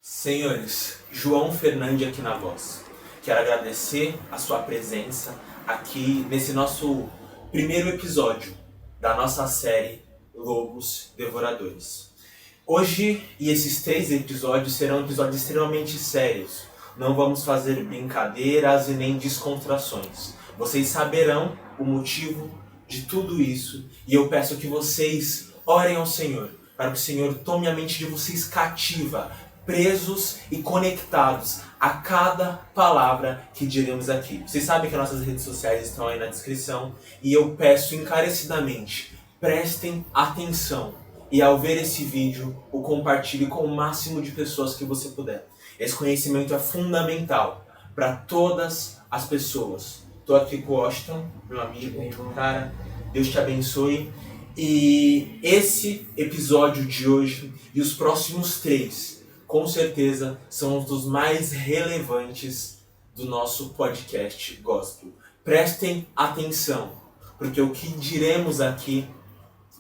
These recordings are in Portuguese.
Senhores, João Fernandes aqui na voz. Quero agradecer a sua presença aqui nesse nosso primeiro episódio da nossa série Lobos Devoradores. Hoje e esses 3 episódios serão episódios extremamente sérios. Não vamos fazer brincadeiras e nem descontrações. Vocês saberão o motivo de tudo isso e eu peço que vocês orem ao Senhor, para que o Senhor tome a mente de vocês cativa, presos e conectados a cada palavra que diremos aqui. Vocês sabem que nossas redes sociais estão aí na descrição e eu peço encarecidamente, prestem atenção e ao ver esse vídeo, o compartilhe com o máximo de pessoas que você puder. Esse conhecimento é fundamental para todas as pessoas. Estou aqui com o Washington, meu amigo, cara, Deus te abençoe. E esse episódio de hoje e os próximos 3, com certeza, são os dos mais relevantes do nosso podcast Gospel. Prestem atenção, porque o que diremos aqui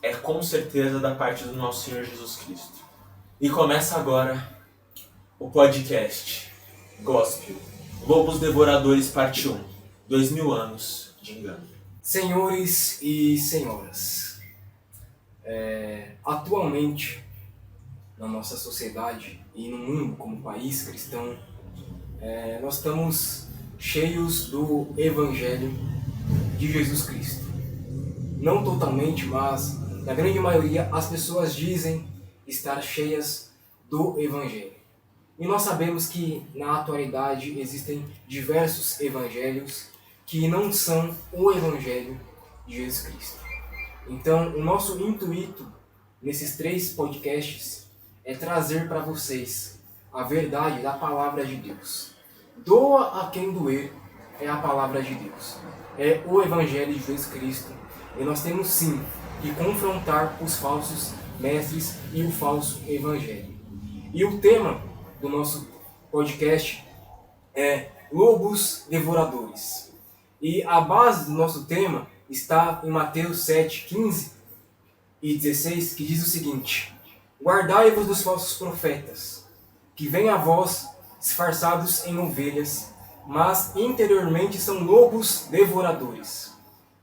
é com certeza da parte do nosso Senhor Jesus Cristo. E começa agora o podcast Gospel, Lobos Devoradores Parte 1, 2000 anos de engano. Senhores e senhoras, atualmente na nossa sociedade e no mundo como país cristão, nós estamos cheios do Evangelho de Jesus Cristo. Não totalmente, mas na grande maioria as pessoas dizem estar cheias do Evangelho. E nós sabemos que na atualidade existem diversos evangelhos que não são o Evangelho de Jesus Cristo. Então, o nosso intuito nesses 3 podcasts é trazer para vocês a verdade da Palavra de Deus. Doa a quem doer é a Palavra de Deus. É o Evangelho de Jesus Cristo. E nós temos sim que confrontar os falsos mestres e o falso Evangelho. E o tema do nosso podcast é Lobos Devoradores. E a base do nosso tema está em Mateus 7, 15 e 16, que diz o seguinte: guardai-vos dos falsos profetas, que vêm a vós disfarçados em ovelhas, mas interiormente são lobos devoradores.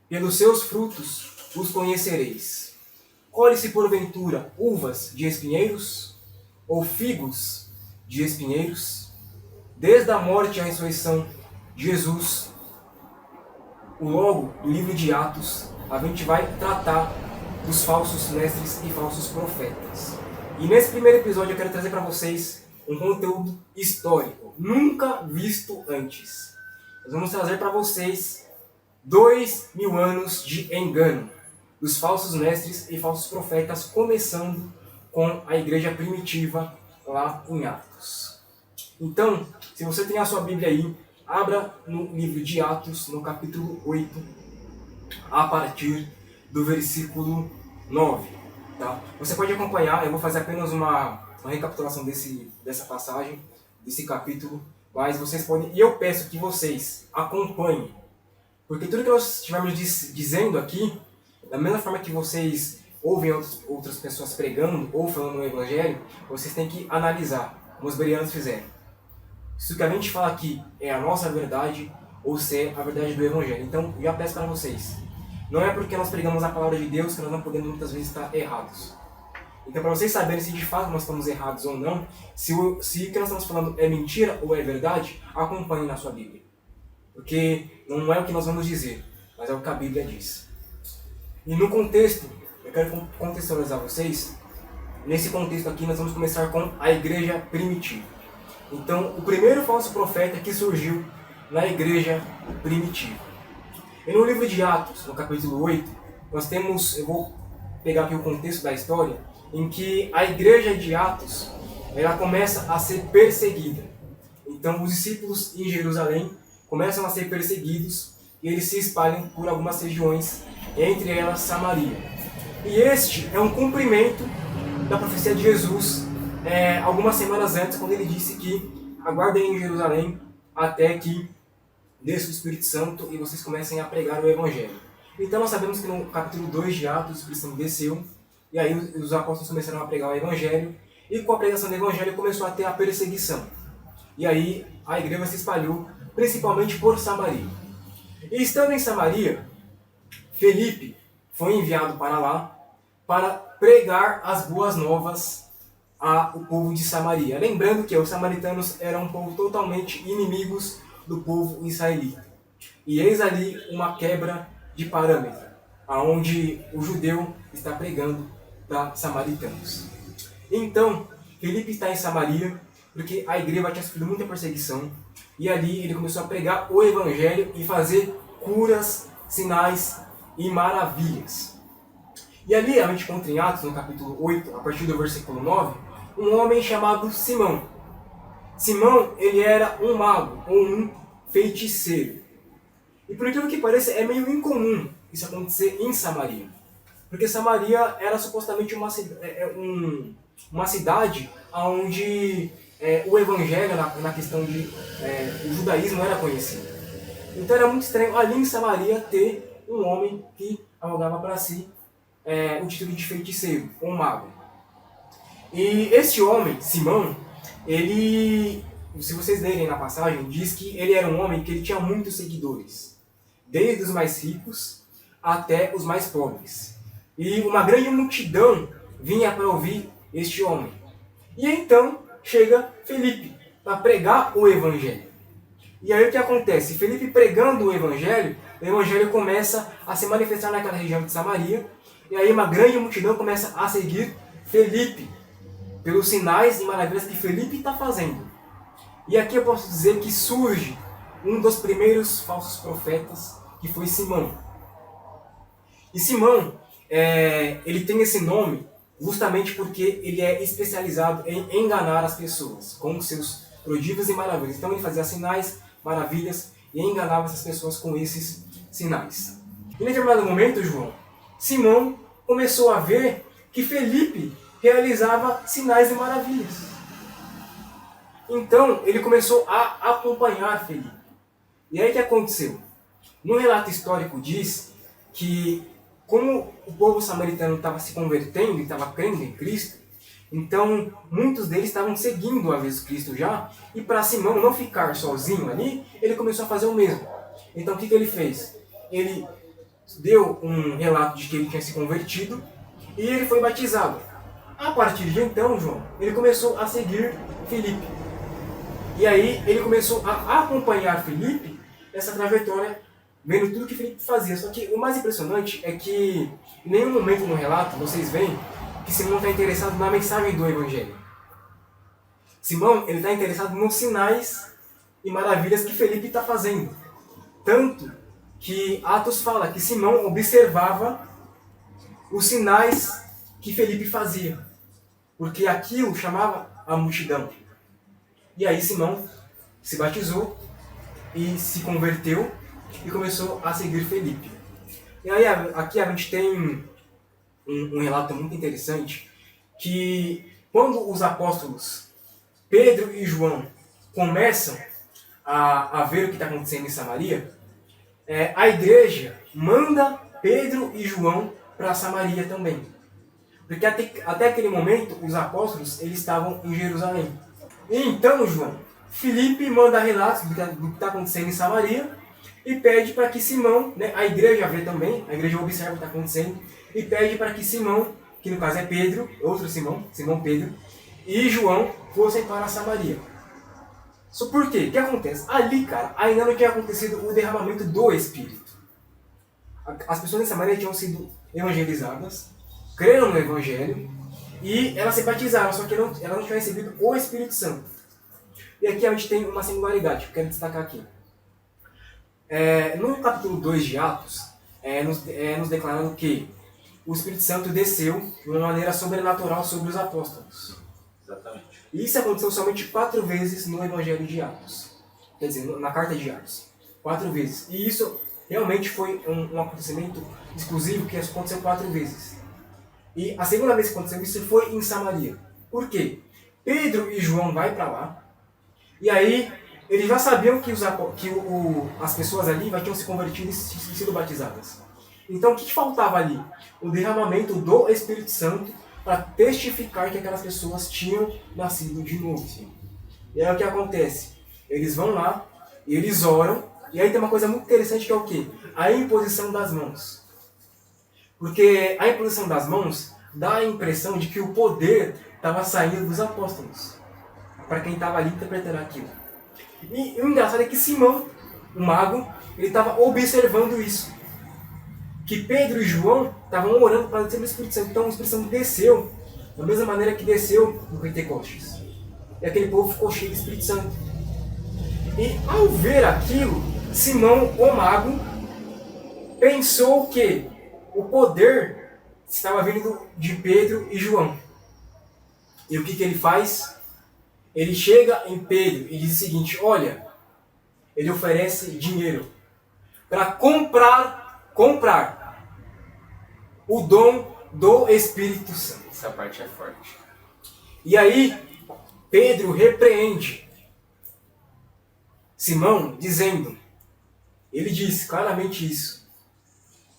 Pelos seus frutos os conhecereis. Colhe-se porventura uvas de espinheiros, ou figos de espinheiros? Desde a morte e a ressurreição de Jesus, logo do livro de Atos, a gente vai tratar dos falsos mestres e falsos profetas. E nesse primeiro episódio eu quero trazer para vocês um conteúdo histórico, nunca visto antes. Nós vamos trazer para vocês 2000 anos de engano dos falsos mestres e falsos profetas, começando com a igreja primitiva lá em Atos. Então, se você tem a sua Bíblia aí, abra no livro de Atos, no capítulo 8, a partir do versículo 9. Tá? Você pode acompanhar, eu vou fazer apenas uma recapitulação dessa passagem, desse capítulo, mas vocês podem, e eu peço que vocês acompanhem, porque tudo que nós estivermos dizendo aqui, da mesma forma que vocês ouvem outras pessoas pregando ou falando no Evangelho, vocês têm que analisar, como os bereanos fizeram. Se o que a gente fala aqui é a nossa verdade ou se é a verdade do Evangelho. Então, eu já peço para vocês, não é porque nós pregamos a palavra de Deus que nós não podemos muitas vezes estar errados. Então, para vocês saberem se de fato nós estamos errados ou não, se o que nós estamos falando é mentira ou é verdade, acompanhem na sua Bíblia. Porque não é o que nós vamos dizer, mas é o que a Bíblia diz. E no contexto, eu quero contextualizar vocês, nesse contexto aqui nós vamos começar com a igreja primitiva. Então, o primeiro falso profeta que surgiu na igreja primitiva. E no livro de Atos, no capítulo 8, nós temos, eu vou pegar aqui o contexto da história, em que a igreja de Atos, ela começa a ser perseguida. Então, os discípulos em Jerusalém começam a ser perseguidos e eles se espalham por algumas regiões, entre elas Samaria. E este é um cumprimento da profecia de Jesus, algumas semanas antes, quando ele disse que aguardem em Jerusalém até que desça o Espírito Santo e vocês comecem a pregar o Evangelho. Então nós sabemos que no capítulo 2 de Atos o Espírito Santo desceu, e aí os apóstolos começaram a pregar o Evangelho, e com a pregação do evangelho começou a ter a perseguição. E aí a igreja se espalhou principalmente por Samaria. E estando em Samaria, Felipe foi enviado para lá para pregar as boas novas ao povo de Samaria. Lembrando que os samaritanos eram um povo totalmente inimigos do povo israelita. E eis ali uma quebra de parâmetro, aonde o judeu está pregando para samaritanos. Então, Felipe está em Samaria, porque a igreja tinha sofrido muita perseguição, e ali ele começou a pregar o evangelho e fazer curas, sinais e maravilhas. E ali a gente encontra em Atos, no capítulo 8, a partir do versículo 9, um homem chamado Simão. Simão, ele era um mago, ou um feiticeiro. E por incrível que pareça, é meio incomum isso acontecer em Samaria. Porque Samaria era supostamente uma cidade onde o evangelho, na questão de o judaísmo, era conhecido. Então era muito estranho ali em Samaria ter um homem que arrogava para si o título de feiticeiro, ou mago. E esse homem, Simão, ele, se vocês lerem na passagem, diz que ele era um homem que ele tinha muitos seguidores, desde os mais ricos até os mais pobres. E uma grande multidão vinha para ouvir este homem. E então chega Felipe para pregar o evangelho. E aí o que acontece? Felipe pregando o evangelho começa a se manifestar naquela região de Samaria, e aí uma grande multidão começa a seguir Felipe, pelos sinais e maravilhas que Felipe está fazendo. E aqui eu posso dizer que surge um dos primeiros falsos profetas, que foi Simão. E Simão, ele tem esse nome justamente porque ele é especializado em enganar as pessoas com os seus prodígios e maravilhas. Então ele fazia sinais, maravilhas e enganava essas pessoas com esses sinais. E em determinado momento, João, Simão começou a ver que Felipe realizava sinais e maravilhas. Então ele começou a acompanhar Felipe. E aí o que aconteceu? No relato histórico diz que, como o povo samaritano estava se convertendo e estava crendo em Cristo, então muitos deles estavam seguindo a Jesus Cristo já, e para Simão não ficar sozinho ali, ele começou a fazer o mesmo. Então o que ele fez? Ele deu um relato de que ele tinha se convertido e ele foi batizado. A partir de então, João, ele começou a seguir Felipe. E aí ele começou a acompanhar Felipe nessa trajetória, vendo tudo que Felipe fazia. Só que o mais impressionante é que em nenhum momento no relato vocês veem que Simão está interessado na mensagem do evangelho. Simão, ele está interessado nos sinais e maravilhas que Felipe está fazendo. Tanto que Atos fala que Simão observava os sinais que Felipe fazia, porque aquilo chamava a multidão. E aí Simão se batizou e se converteu e começou a seguir Felipe. E aí aqui a gente tem um relato muito interessante, que quando os apóstolos Pedro e João começam a ver o que está acontecendo em Samaria, a igreja manda Pedro e João para Samaria também. Porque até aquele momento os apóstolos eles estavam em Jerusalém. E então, João, Felipe manda relatos do que está acontecendo em Samaria e pede para que Simão, a igreja vê também, a igreja observa o que está acontecendo, e pede para que Simão, que no caso é Pedro, outro Simão, Simão Pedro, e João fossem para Samaria. Só por quê? O que acontece? Ali, cara, ainda não tinha acontecido o derramamento do Espírito. As pessoas em Samaria tinham sido evangelizadas, creram no Evangelho, e elas se batizaram, só que elas não tinham recebido o Espírito Santo. E aqui a gente tem uma singularidade que eu quero destacar aqui. No capítulo 2 de Atos, nos declarando que o Espírito Santo desceu de uma maneira sobrenatural sobre os apóstolos. Exatamente. E isso aconteceu somente 4 vezes no Evangelho de Atos. Quer dizer, na carta de Atos. 4 vezes. E isso realmente foi um acontecimento exclusivo que aconteceu 4 vezes. E a segunda vez que aconteceu isso foi em Samaria. Por quê? Pedro e João vão para lá. E aí eles já sabiam que as pessoas ali já tinham se convertido e sido batizadas. Então o que faltava ali? O derramamento do Espírito Santo para testificar que aquelas pessoas tinham nascido de novo. E aí o que acontece? Eles vão lá, e eles oram, e aí tem uma coisa muito interessante que é o quê? A imposição das mãos. Porque a imposição das mãos dá a impressão de que o poder estava saindo dos apóstolos, para quem estava ali interpretando aquilo. E o engraçado é que Simão, o mago, ele estava observando isso. Que Pedro e João estavam orando para descer o Espírito Santo. Então o Espírito Santo desceu da mesma maneira que desceu no Pentecostes. E aquele povo ficou cheio do Espírito Santo. E ao ver aquilo, Simão, o mago, pensou que o poder estava vindo de Pedro e João. E o que ele faz? Ele chega em Pedro e diz o seguinte: olha, ele oferece dinheiro para comprar o dom do Espírito Santo. Essa parte é forte. E aí, Pedro repreende Simão, dizendo, ele diz claramente isso,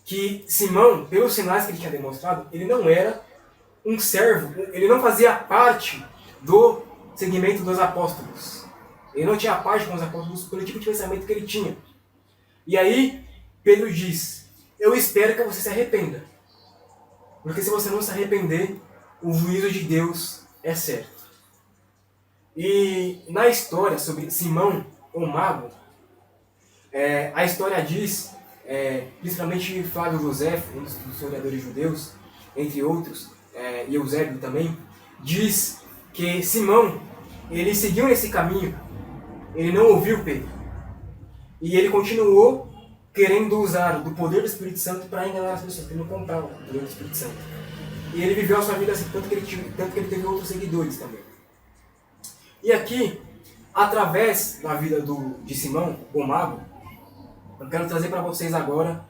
que Simão, pelos sinais que ele tinha demonstrado, ele não era um servo, ele não fazia parte do segmento dos apóstolos. Ele não tinha parte com os apóstolos pelo tipo de pensamento que ele tinha. E aí, Pedro diz, eu espero que você se arrependa. Porque se você não se arrepender, o juízo de Deus é certo. E na história sobre Simão, o mago, a história diz, principalmente Flávio Josefo, um dos historiadores judeus, entre outros, e Eusébio também, diz que Simão, ele seguiu nesse caminho, ele não ouviu Pedro. E ele continuou querendo usar do poder do Espírito Santo para enganar as pessoas, que não compravam o poder do Espírito Santo. E ele viveu a sua vida assim, tanto que ele teve outros seguidores também. E aqui, através da vida de Simão, o mago, eu quero trazer para vocês agora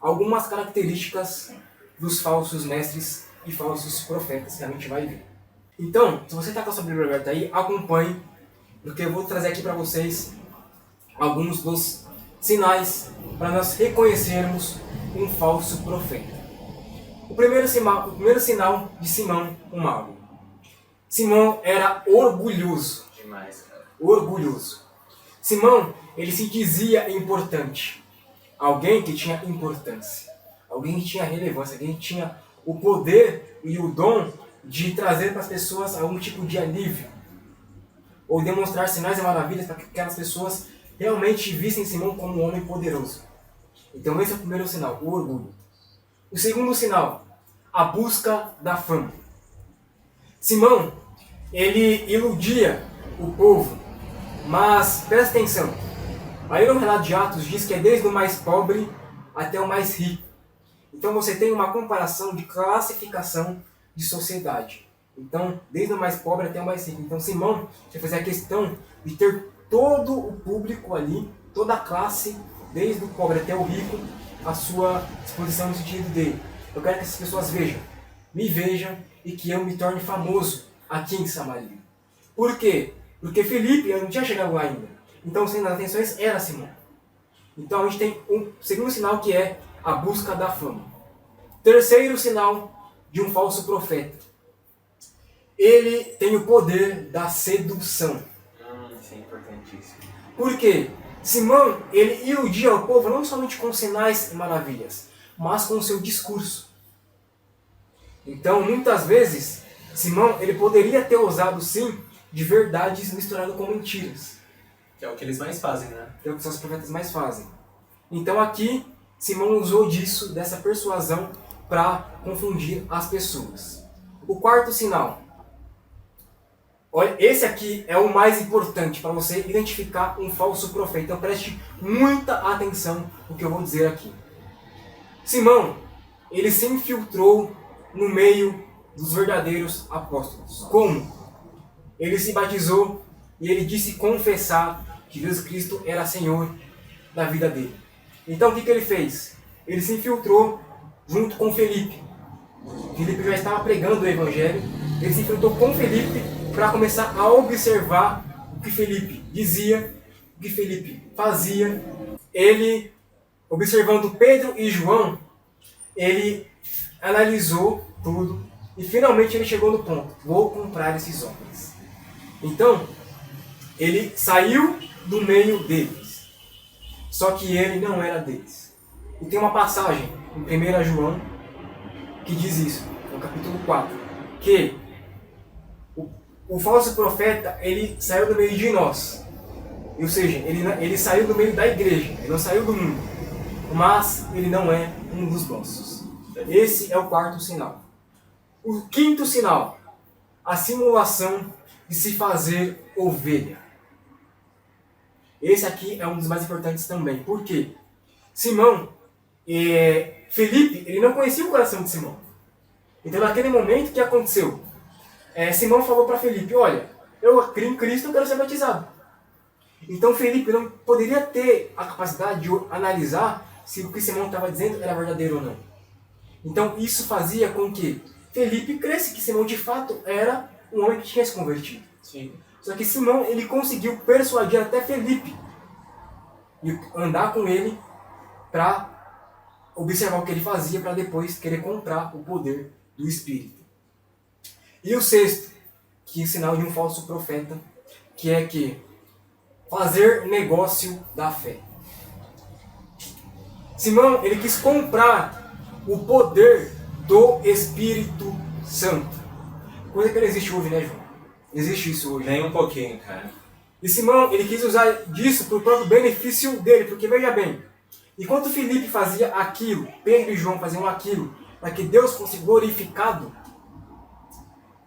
algumas características dos falsos mestres e falsos profetas que a gente vai ver. Então, se você está com a sua Bíblia aberta aí, acompanhe, porque eu vou trazer aqui para vocês alguns dos sinais para nós reconhecermos um falso profeta. O primeiro sinal de Simão, o mago. Simão era orgulhoso. Demais, cara. Orgulhoso. Simão, ele se dizia importante. Alguém que tinha importância. Alguém que tinha relevância. Alguém que tinha o poder e o dom de trazer para as pessoas algum tipo de alívio. Ou demonstrar sinais e maravilhas para que aquelas pessoas realmente vissem Simão como um homem poderoso. Então esse é o primeiro sinal, o orgulho. O segundo sinal, a busca da fama. Simão, ele iludia o povo, mas presta atenção. Aí no relato de Atos diz que é desde o mais pobre até o mais rico. Então você tem uma comparação de classificação de sociedade. Então, desde o mais pobre até o mais rico. Então Simão já fazia a questão de ter todo o público ali, toda a classe, desde o pobre até o rico, à sua disposição no sentido de: eu quero que essas pessoas me vejam e que eu me torne famoso aqui em Samaria. Por quê? Porque Filipe não tinha chegado lá ainda. Então, sem as atenções, era Simão. Então a gente tem um segundo sinal que é a busca da fama. Terceiro sinal de um falso profeta. Ele tem o poder da sedução. Isso é importantíssimo. Por quê? Simão, ele iludia o povo não somente com sinais e maravilhas, mas com o seu discurso. Então, muitas vezes, Simão, ele poderia ter usado, sim, de verdades misturado com mentiras. Que é o que eles mais fazem, né? Que é o que os profetas mais fazem. Então aqui, Simão usou disso, dessa persuasão, para confundir as pessoas. O quarto sinal. Olha, esse aqui é o mais importante para você identificar um falso profeta. Então preste muita atenção no que eu vou dizer aqui. Simão, ele se infiltrou no meio dos verdadeiros apóstolos. Como? Ele se batizou e ele disse confessar que Jesus Cristo era Senhor da vida dele. Então o que ele fez? Ele se infiltrou junto com Felipe. Felipe já estava pregando o Evangelho. Ele se infiltrou com Felipe para começar a observar o que Felipe dizia, o que Felipe fazia. Ele, observando Pedro e João, ele analisou tudo E finalmente ele chegou no ponto: vou comprar esses homens. Então, ele saiu do meio deles. Só que ele não era deles. E tem uma passagem em 1 João que diz isso, no capítulo 4, que o falso profeta, ele saiu do meio de nós. Ou seja, ele saiu do meio da igreja, ele não saiu do mundo. Mas ele não é um dos nossos. Esse é o quarto sinal. O quinto sinal, a simulação de se fazer ovelha. Esse aqui é um dos mais importantes também. Por quê? Felipe, ele não conhecia o coração de Simão. Então, naquele momento, o que aconteceu? Simão falou para Felipe: olha, eu creio em Cristo, eu quero ser batizado. Então, Felipe não poderia ter a capacidade de analisar se o que Simão estava dizendo era verdadeiro ou não. Então, isso fazia com que Felipe cresce que Simão, de fato, era um homem que tinha se convertido. Sim. Só que Simão, ele conseguiu persuadir até Felipe e andar com ele para observar o que ele fazia, para depois querer comprar o poder do Espírito. E o sexto, que é o sinal de um falso profeta, que é que fazer negócio da fé. Simão, ele quis comprar o poder do Espírito Santo. Coisa que não existe hoje, né, João? Não existe isso hoje. Nem um pouquinho, cara. E Simão, ele quis usar disso para o próprio benefício dele, porque veja bem, enquanto Filipe fazia aquilo, Pedro e João faziam aquilo, para que Deus fosse glorificado,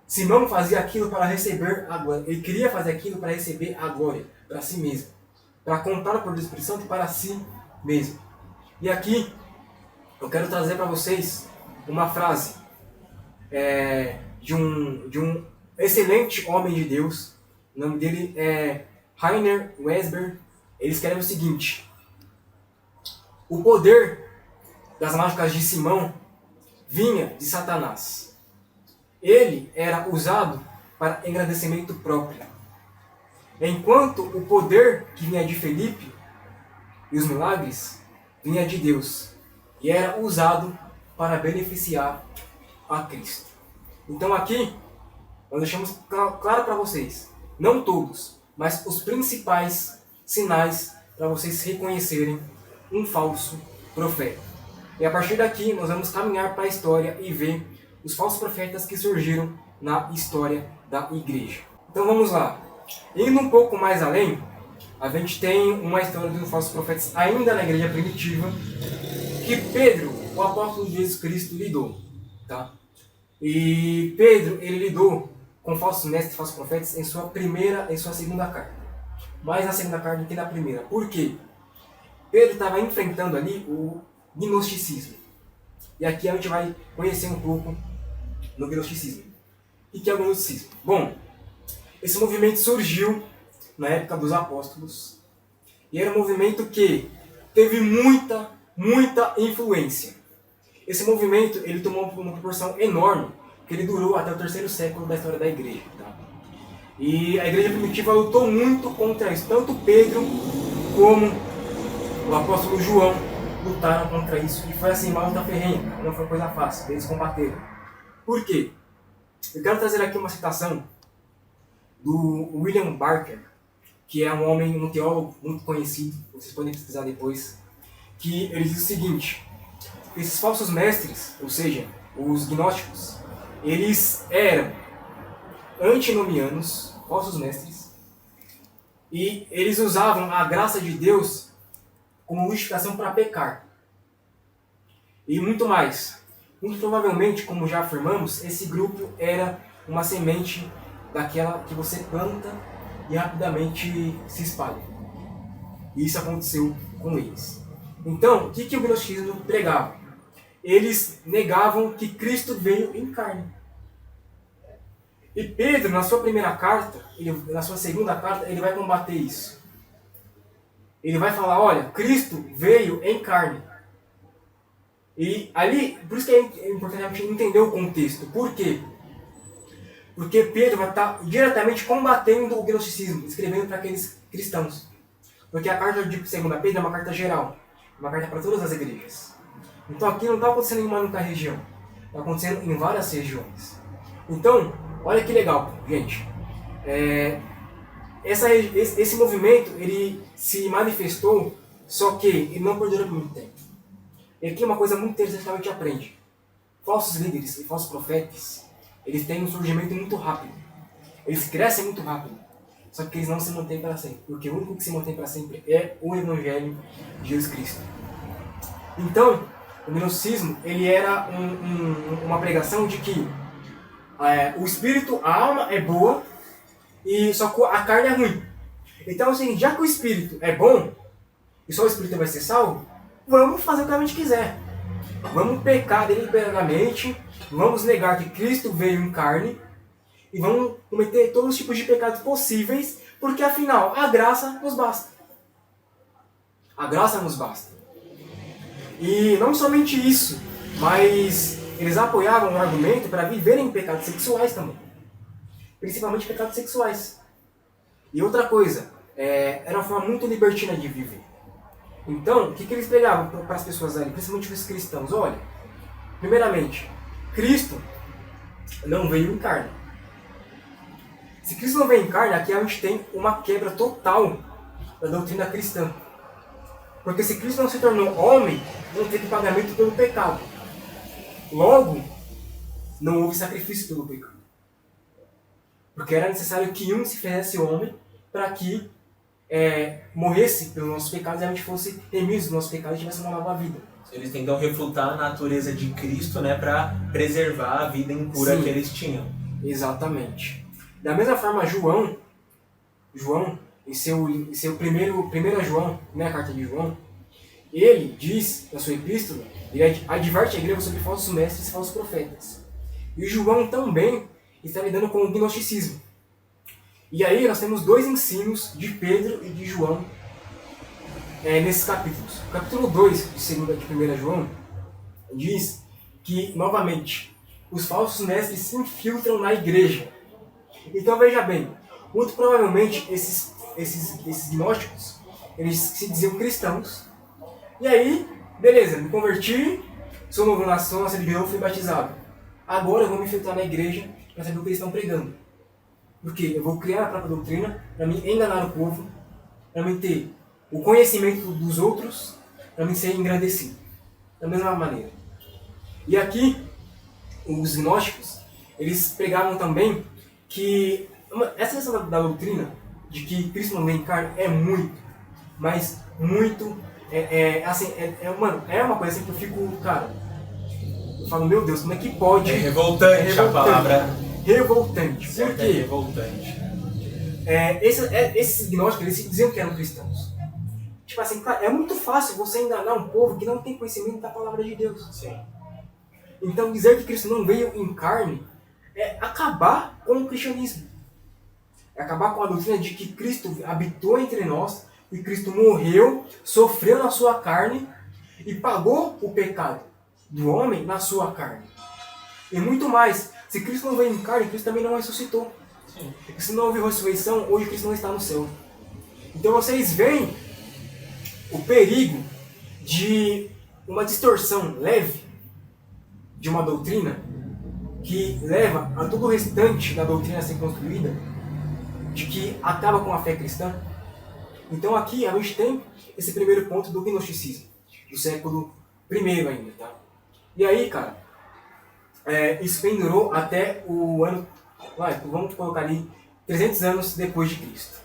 Simão fazia aquilo para receber a glória. Ele queria fazer aquilo para receber a glória, para si mesmo. Para comprar o poder do Espírito Santo para si mesmo. E aqui, eu quero trazer para vocês uma frase de um excelente homem de Deus. O nome dele é Rainer Wesber. Ele escreve o seguinte: o poder das mágicas de Simão vinha de Satanás. Ele era usado para engrandecimento próprio. Enquanto o poder que vinha de Felipe e os milagres vinha de Deus e era usado para beneficiar a Cristo. Então aqui nós deixamos claro para vocês, não todos, mas os principais sinais para vocês reconhecerem um falso profeta. E a partir daqui nós vamos caminhar para a história e ver os falsos profetas que surgiram na história da igreja. Então vamos lá. Indo um pouco mais além, a gente tem uma história dos falsos profetas ainda na igreja primitiva, que Pedro, o apóstolo de Jesus Cristo, lidou. Tá? E Pedro, ele lidou com falsos mestres, falsos profetas em sua segunda carta. Mais na segunda carta do que na primeira. Por quê? Pedro estava enfrentando ali o gnosticismo. E aqui a gente vai conhecer um pouco no gnosticismo. O que é o gnosticismo? Bom, esse movimento surgiu na época dos apóstolos e era um movimento que teve muita influência. Esse movimento ele tomou uma proporção enorme, que ele durou até o 3º século da história da igreja. Tá? E a igreja primitiva lutou muito contra isso. Tanto Pedro como o apóstolo João lutaram contra isso. E foi assim, uma luta ferrenha, não foi coisa fácil, eles combateram. Por quê? Eu quero trazer aqui uma citação do William Barker, que é um homem, um teólogo muito conhecido, vocês podem pesquisar depois, que ele diz o seguinte: esses falsos mestres, ou seja, os gnósticos, eles eram antinomianos, falsos mestres, e eles usavam a graça de Deus como justificação para pecar. E muito mais. Muito provavelmente, como já afirmamos, esse grupo era uma semente daquela que você planta e rapidamente se espalha. E isso aconteceu com eles. Então, o que o gnosticismo pregava? Eles negavam que Cristo veio em carne. E Pedro, na sua primeira carta, na sua segunda carta, ele vai combater isso. Ele vai falar: olha, Cristo veio em carne. E ali, por isso que é importante a gente entender o contexto. Por quê? Porque Pedro vai estar diretamente combatendo o gnosticismo, escrevendo para aqueles cristãos. Porque a carta de 2 Pedro é uma carta geral, uma carta para todas as igrejas. Então aqui não está acontecendo em uma única região. está acontecendo em várias regiões. Então, olha que legal, gente. Esse movimento ele se manifestou, só que ele não perdurou por muito tempo. E aqui é uma coisa muito interessante que a gente aprende. Falsos líderes e falsos profetas, eles têm um surgimento muito rápido. Eles crescem muito rápido. Só que eles não se mantêm para sempre. Porque o único que se mantém para sempre é o Evangelho de Jesus Cristo. Então, o gnosticismo, ele era uma pregação de que o espírito, a alma é boa, e só que a carne é ruim. Então, assim, já que o espírito é bom, e só o espírito vai ser salvo, vamos fazer o que a gente quiser. Vamos pecar deliberadamente, vamos negar que Cristo veio em carne, e vamos cometer todos os tipos de pecados possíveis, porque afinal, a graça nos basta. A graça nos basta. E não somente isso, mas eles apoiavam o argumento para viverem pecados sexuais também. Principalmente pecados sexuais. E outra coisa, era uma forma muito libertina de viver. Então, o que eles pregavam para as pessoas ali, principalmente os cristãos? Olha, primeiramente, Cristo não veio em carne. Se Cristo não veio em carne, aqui a gente tem uma quebra total da doutrina cristã. Porque se Cristo não se tornou homem, não teve pagamento pelo pecado. Logo, não houve sacrifício pelo pecado. Porque era necessário que um se fizesse homem para que morresse pelos nossos pecados e a gente fosse remidos dos nossos pecados e tivesse uma nova vida. Eles tentam refutar a natureza de Cristo, né, para preservar a vida impura que eles tinham. Exatamente. Da mesma forma, João, em seu primeiro João, né, a carta de João, ele diz, na sua epístola, ele adverte a igreja sobre falsos mestres e falsos profetas. E João também está lidando com o gnosticismo. E aí nós temos dois ensinos de Pedro e de João nesses capítulos. O capítulo 2 de 1 João diz que, novamente, os falsos mestres se infiltram na igreja. Então veja bem, muito provavelmente esses gnósticos, eles se diziam cristãos. E aí, beleza, me converti, sou novo nação, nasci de novo, fui batizado. Agora eu vou me infiltrar na igreja para saber o que eles estão pregando. Porque eu vou criar a própria doutrina para me enganar o povo, para me ter o conhecimento dos outros, para me ser engrandecido. Da mesma maneira. E aqui, os gnósticos, eles pregavam também que essa questão da doutrina, de que Cristo não vem em carne, é muito, mas muito, é uma coisa assim que eu fico, cara, eu falo, meu Deus, como é que pode? É revoltante a palavra. Revoltante. Por quê? É revoltante. Esses gnósticos, eles se diziam que eram cristãos. Tipo assim, cara, é muito fácil você enganar um povo que não tem conhecimento da palavra de Deus. Sim. Então dizer que Cristo não veio em carne é acabar com o cristianismo. É acabar com a doutrina de que Cristo habitou entre nós, e Cristo morreu, sofreu na sua carne e pagou o pecado do homem na sua carne. E muito mais, se Cristo não veio em carne, Cristo também não ressuscitou. Sim. Se não houve ressurreição, hoje Cristo não está no céu. Então vocês veem o perigo de uma distorção leve de uma doutrina que leva a todo o restante da doutrina a ser construída, de que acaba com a fé cristã. Então aqui a gente tem esse primeiro ponto do gnosticismo, do século I ainda, tá? E aí, cara, isso pendurou até o ano, vamos colocar ali, 300 anos depois de Cristo.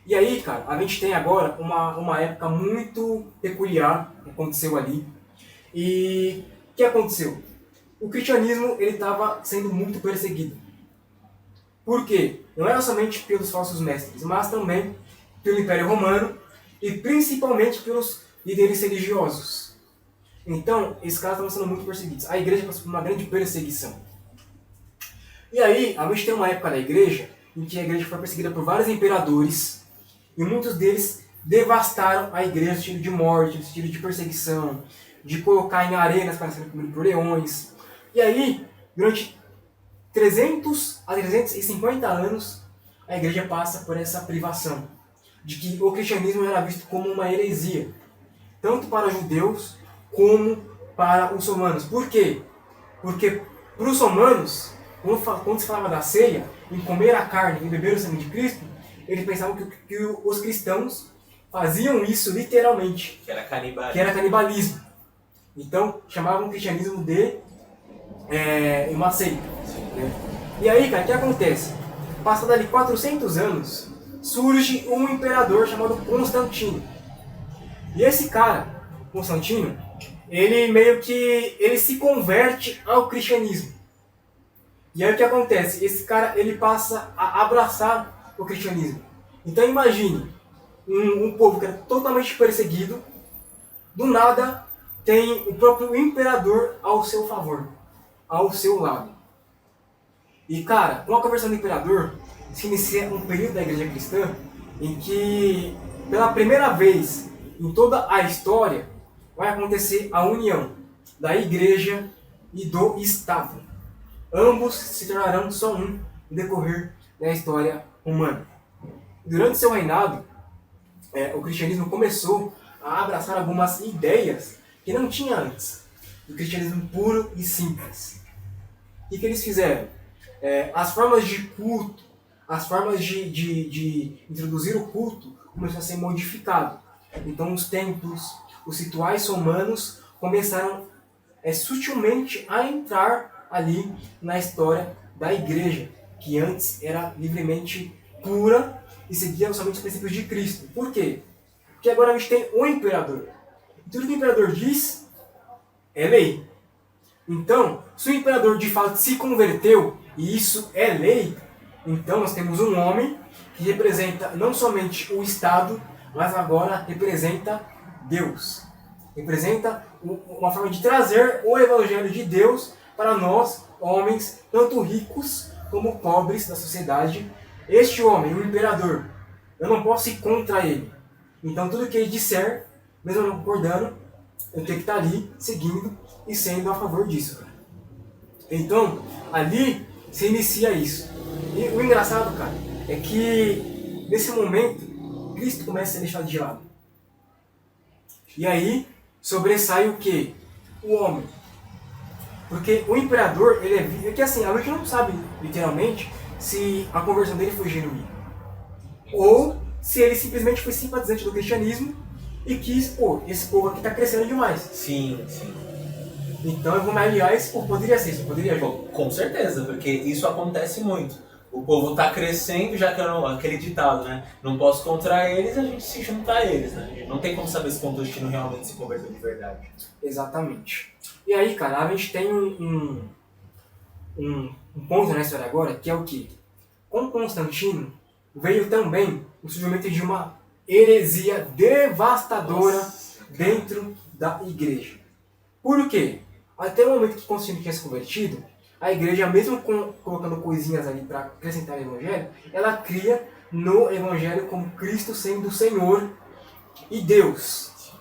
E aí, cara, a gente tem agora uma época muito peculiar que aconteceu ali. E o que aconteceu? O cristianismo estava sendo muito perseguido. Por quê? Não era somente pelos falsos mestres, mas também pelo Império Romano e principalmente pelos líderes religiosos. Então, esses caras estavam sendo muito perseguidos. A igreja passou por uma grande perseguição. E aí, a gente tem uma época na igreja em que a igreja foi perseguida por vários imperadores e muitos deles devastaram a igreja no sentido de morte, no sentido de perseguição, de colocar em arenas para serem comidos por leões. E aí, durante 300 a 350 anos, a igreja passa por essa privação, de que o cristianismo era visto como uma heresia, tanto para os judeus como para os romanos. Por quê? Porque para os romanos, quando se falava da ceia, em comer a carne e beber o sangue de Cristo, eles pensavam que os cristãos faziam isso literalmente, Que era canibalismo. que era canibalismo. Então chamavam o cristianismo de uma seita. Né? E aí, cara, o que acontece? Passado ali 400 anos, surge um imperador chamado Constantino. E esse cara, Constantino, ele meio que ele se converte ao cristianismo. E aí o que acontece? Esse cara ele passa a abraçar o cristianismo. Então imagine um povo que era totalmente perseguido, do nada tem o próprio imperador ao seu favor, ao seu lado. E cara, com a conversão do imperador, se inicia um período da igreja cristã em que, pela primeira vez em toda a história, vai acontecer a união da igreja e do Estado. Ambos se tornarão só um no decorrer da história humana. Durante seu reinado, o cristianismo começou a abraçar algumas ideias que não tinha antes. Do cristianismo puro e simples. O que eles fizeram? As formas de culto, as formas de introduzir o culto começaram a ser modificado. Então os templos, os rituais romanos começaram sutilmente a entrar ali na história da igreja, que antes era livremente pura e seguia somente os princípios de Cristo. Por quê? Porque agora a gente tem um imperador. E tudo que o imperador diz é lei. Então, se o imperador de fato se converteu e isso é lei, então nós temos um homem que representa não somente o Estado, mas agora representa Deus. Representa uma forma de trazer o Evangelho de Deus para nós, homens, tanto ricos como pobres da sociedade. Este homem, o imperador, eu não posso ir contra ele. Então tudo que ele disser, mesmo não concordando, eu tenho que estar ali, seguindo e sendo a favor disso. Cara. Então, ali se inicia isso. E o engraçado, cara, é que nesse momento, Cristo começa a ser deixado de lado. E aí, sobressai o quê? O homem. Porque o imperador, ele é que assim, a gente não sabe, literalmente, se a conversão dele foi genuína. Ou se ele simplesmente foi simpatizante do cristianismo e quis, pô, esse povo aqui está crescendo demais. Sim, sim. Então eu vou me aliar a esse povo. Poderia ser isso, poderia ser. Com certeza, porque isso acontece muito. O povo está crescendo, já que eu não, aquele ditado, né? Não posso contra eles, a gente se junta a eles, né? Não tem como saber se o Constantino realmente se converteu de verdade. Exatamente. E aí, cara, a gente tem um ponto na história agora, que é o quê? Com Constantino veio também o surgimento de uma heresia devastadora dentro da igreja. Por quê? Até o momento que Constantino tinha se convertido, a igreja, mesmo colocando coisinhas ali para acrescentar o evangelho, ela cria no evangelho como Cristo sendo o Senhor e Deus.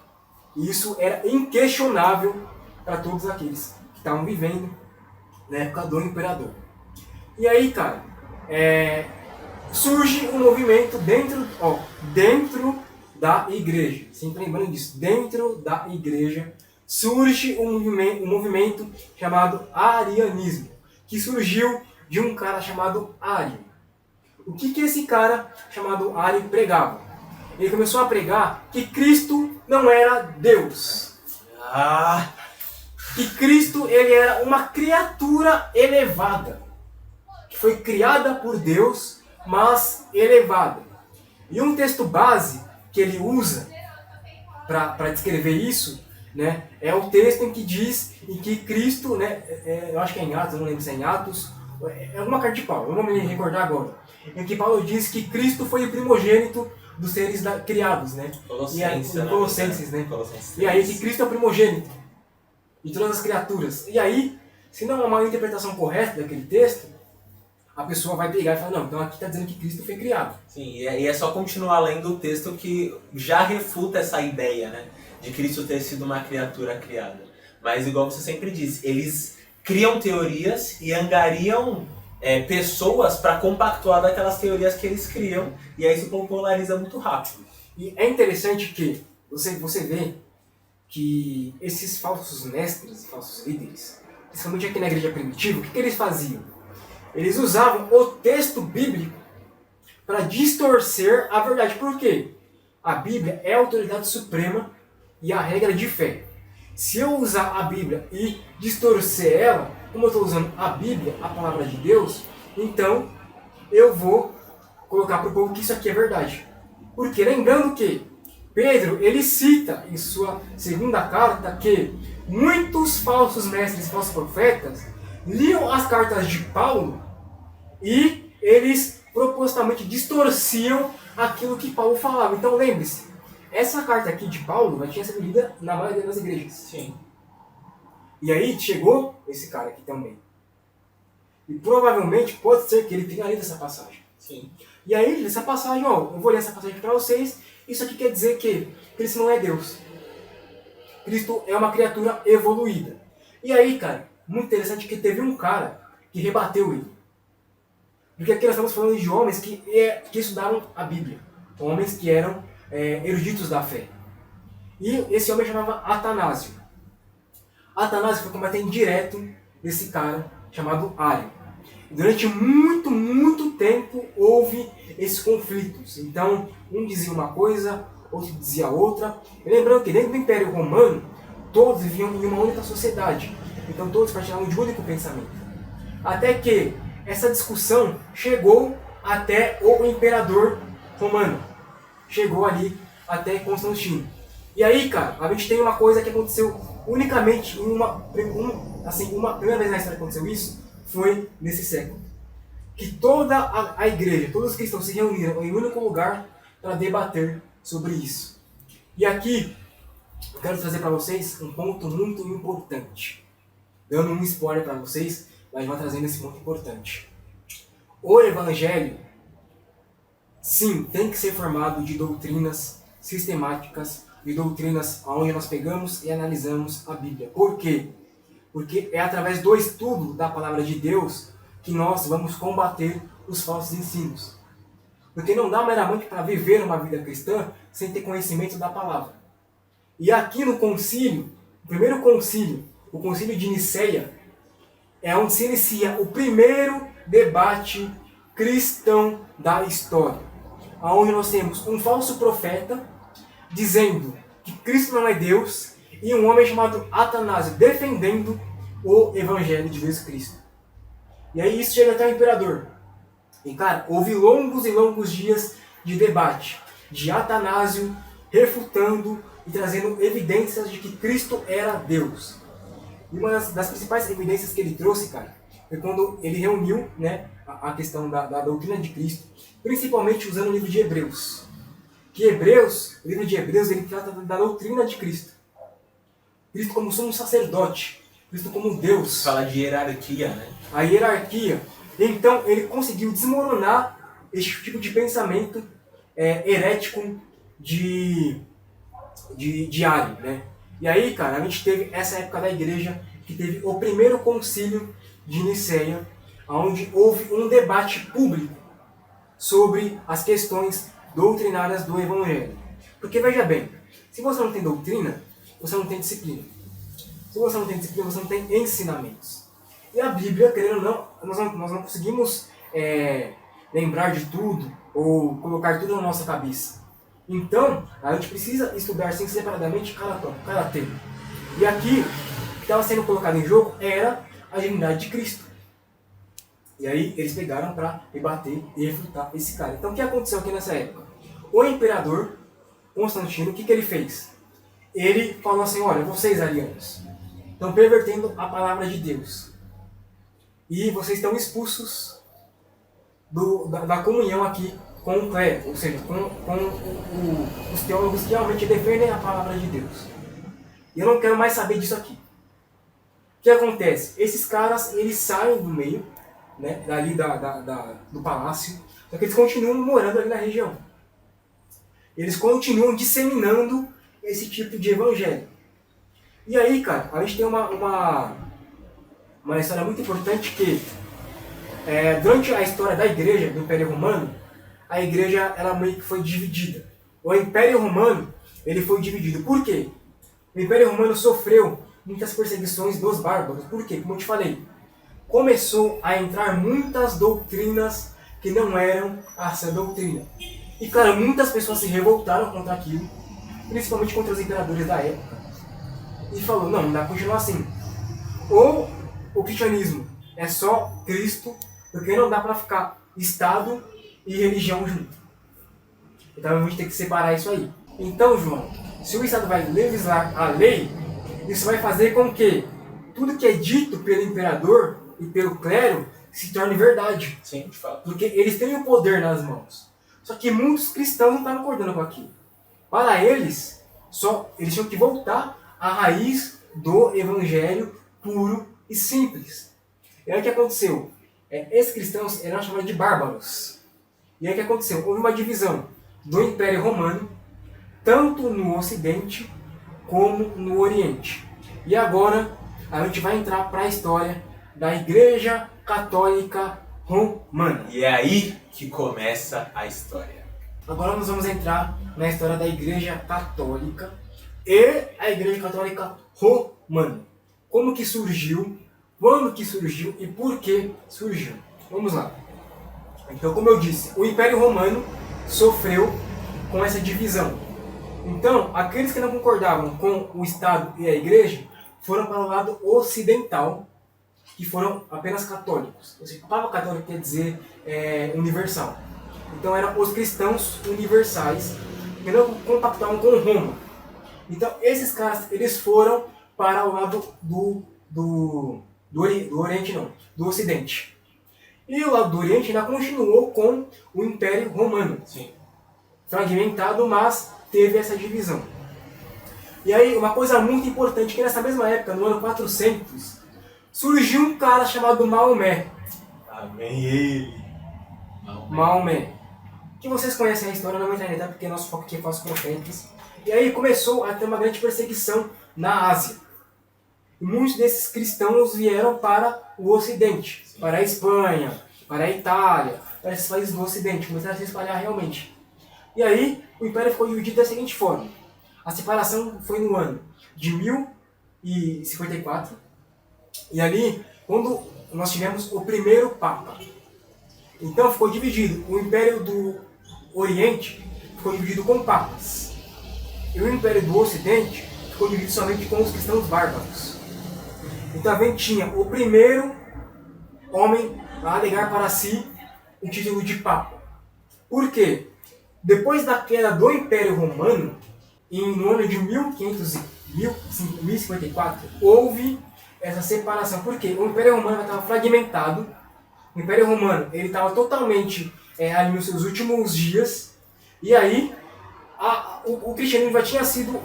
E isso era inquestionável para todos aqueles que estavam vivendo na época do imperador. E aí, cara, surge um movimento dentro da igreja. Sempre lembrando disso, dentro da igreja surge um movimento chamado arianismo, que surgiu de um cara chamado Ário. O que esse cara chamado Ário pregava? Ele começou a pregar que Cristo não era Deus. Que Cristo ele era uma criatura elevada, que foi criada por Deus, mas elevada. E um texto base que ele usa para descrever isso, né, é o texto em que diz em que Cristo, né, eu acho que é em Atos, eu não lembro se é em Atos, é alguma carta de Paulo, eu não vou me recordar agora, em que Paulo diz que Cristo foi o primogênito dos seres criados, né? Colossenses, né? E aí que Cristo é o primogênito de todas as criaturas. E aí, se não há uma interpretação correta daquele texto, a pessoa vai pegar e falar, não, então aqui está dizendo que Cristo foi criado. Sim, e é só continuar lendo o texto que já refuta essa ideia, né? De Cristo ter sido uma criatura criada. Mas igual você sempre diz, eles criam teorias e angariam pessoas para compactuar daquelas teorias que eles criam, e aí se populariza muito rápido. E é interessante que você vê que esses falsos mestres, falsos líderes, principalmente aqui na igreja primitiva, o que eles faziam? Eles usavam o texto bíblico para distorcer a verdade. Por quê? A Bíblia é a autoridade suprema e a regra de fé. Se eu usar a Bíblia e distorcer ela, como eu estou usando a Bíblia, a palavra de Deus, então eu vou colocar para o povo que isso aqui é verdade. Porque lembrando que Pedro, ele cita em sua segunda carta que muitos falsos mestres e falsos profetas liam as cartas de Paulo e eles propositalmente distorciam aquilo que Paulo falava. Então lembre-se, essa carta aqui de Paulo já tinha sido lida na maioria das igrejas. Sim. E aí chegou esse cara aqui também. E provavelmente pode ser que ele tenha lido essa passagem. Sim. E aí, nessa passagem, ó, eu vou ler essa passagem para vocês. Isso aqui quer dizer que Cristo não é Deus. Cristo é uma criatura evoluída. E aí, cara, muito interessante que teve um cara que rebateu ele. Porque aqui nós estamos falando de homens que estudaram a Bíblia. Homens que eram eruditos da fé. E esse homem chamava Atanásio. Atanásio foi combater direto desse cara chamado Ário. Durante muito tempo houve esses conflitos. Então, um dizia uma coisa, outro dizia outra. E lembrando que dentro do Império Romano, todos viviam em uma única sociedade. Então todos partilhavam de um único pensamento. Até que essa discussão chegou até o Imperador Romano. Chegou ali até Constantino. E aí, cara, a gente tem uma coisa que aconteceu unicamente em uma primeira vez na história que aconteceu isso, foi nesse século. Que toda a igreja, todos os cristãos se reuniram em um único lugar para debater sobre isso. E aqui, eu quero trazer para vocês um ponto muito importante. Dando um spoiler para vocês, mas vai trazendo esse ponto importante. O Evangelho, sim, tem que ser formado de doutrinas sistemáticas, de doutrinas onde nós pegamos e analisamos a Bíblia. Por quê? Porque é através do estudo da palavra de Deus que nós vamos combater os falsos ensinos. Porque não dá meramente para viver uma vida cristã sem ter conhecimento da palavra. E aqui no concílio, o primeiro concílio, o concílio de Niceia, é onde se inicia o primeiro debate cristão da história. Onde nós temos um falso profeta dizendo que Cristo não é Deus e um homem chamado Atanásio defendendo o Evangelho de Jesus Cristo. E aí isso chega até o imperador. E cara, houve longos e longos dias de debate, de Atanásio refutando e trazendo evidências de que Cristo era Deus. E uma das principais evidências que ele trouxe, cara, foi quando ele reuniu, né, a questão da doutrina de Cristo, principalmente usando o livro de Hebreus. Que o livro de Hebreus, ele trata da doutrina de Cristo. Cristo como sumo sacerdote, Cristo como Deus. Fala de hierarquia, né? A hierarquia. Então ele conseguiu desmoronar esse tipo de pensamento herético de Ário, né? E aí, cara, a gente teve essa época da igreja que teve o primeiro concílio de Niceia, onde houve um debate público sobre as questões doutrinárias do Evangelho. Porque veja bem, se você não tem doutrina, você não tem disciplina. Se você não tem disciplina, você não tem ensinamentos. E a Bíblia, querendo ou não, nós não conseguimos lembrar de tudo ou colocar tudo na nossa cabeça. Então, a gente precisa estudar assim, separadamente cada tópico, cada tema. E aqui, o que estava sendo colocado em jogo era a divindade de Cristo. E aí, eles pegaram para debater e refutar esse cara. Então, o que aconteceu aqui nessa época? O imperador Constantino, o que ele fez? Ele falou assim, olha, vocês arianos estão pervertendo a palavra de Deus. E vocês estão expulsos da comunhão aqui com o clero, ou seja, com os teólogos que realmente defendem a palavra de Deus. E eu não quero mais saber disso aqui. O que acontece? Esses caras, eles saem do meio, né, dali do palácio, só que eles continuam morando ali na região. Eles continuam disseminando esse tipo de evangelho. E aí, cara, a gente tem uma história muito importante que, durante a história da igreja, do Império Romano, a igreja ela meio que foi dividida. O Império Romano ele foi dividido. Por quê? O Império Romano sofreu muitas perseguições dos bárbaros. Por quê? Como eu te falei, começou a entrar muitas doutrinas que não eram essa doutrina. E claro, muitas pessoas se revoltaram contra aquilo, principalmente contra os imperadores da época. E falou, não dá pra continuar assim. Ou o cristianismo é só Cristo, porque não dá pra ficar Estado e religião junto. Então a gente tem que separar isso aí. Então, João, se o Estado vai legislar a lei, isso vai fazer com que tudo que é dito pelo imperador e pelo clero se torne verdade. Sim, de fato. Porque eles têm o poder nas mãos. Só que muitos cristãos não estavam concordando com aquilo. Para eles, eles tinham que voltar à raiz do evangelho puro e simples. E aí o que aconteceu? Esses cristãos eram chamados de bárbaros. E aí o que aconteceu? Houve uma divisão do Império Romano, tanto no Ocidente como no Oriente. E agora a gente vai entrar para a história da Igreja Católica Romana. E é aí que começa a história. Agora nós vamos entrar na história da Igreja Católica e a Igreja Católica Romana. Como que surgiu, quando que surgiu e por que surgiu. Vamos lá. Então, como eu disse, o Império Romano sofreu com essa divisão. Então, aqueles que não concordavam com o Estado e a Igreja foram para o lado ocidental, que foram apenas católicos. A palavra católico quer dizer universal. Então eram os cristãos universais que não compactavam com Roma. Então esses caras, eles foram para o lado do Oriente, não, do Ocidente. E o lado do Oriente ainda continuou com o Império Romano. Sim. Fragmentado, mas teve essa divisão. E aí uma coisa muito importante, que nessa mesma época, no ano 400, surgiu um cara chamado Maomé. Amém ele. Maomé. Que vocês conhecem a história, não vou entrar nela, porque nosso foco aqui é falsos profetas. E aí começou a ter uma grande perseguição na Ásia. E muitos desses cristãos vieram para o Ocidente, para a Espanha, para a Itália, para esses países do Ocidente, começaram a se espalhar realmente. E aí o Império ficou dividido da seguinte forma. A separação foi no ano de 1054. E ali, quando nós tivemos o primeiro Papa. Então ficou dividido. O Império do Oriente ficou dividido com papas. E o Império do Ocidente ficou dividido somente com os cristãos bárbaros. Então a gente tinha o primeiro homem a alegar para si o título de Papa. Por quê? Depois da queda do Império Romano, no ano de 1054, houve essa separação. Por quê? O Império Romano estava fragmentado. O Império Romano estava totalmente ali nos seus últimos dias. E aí o cristianismo já tinha sido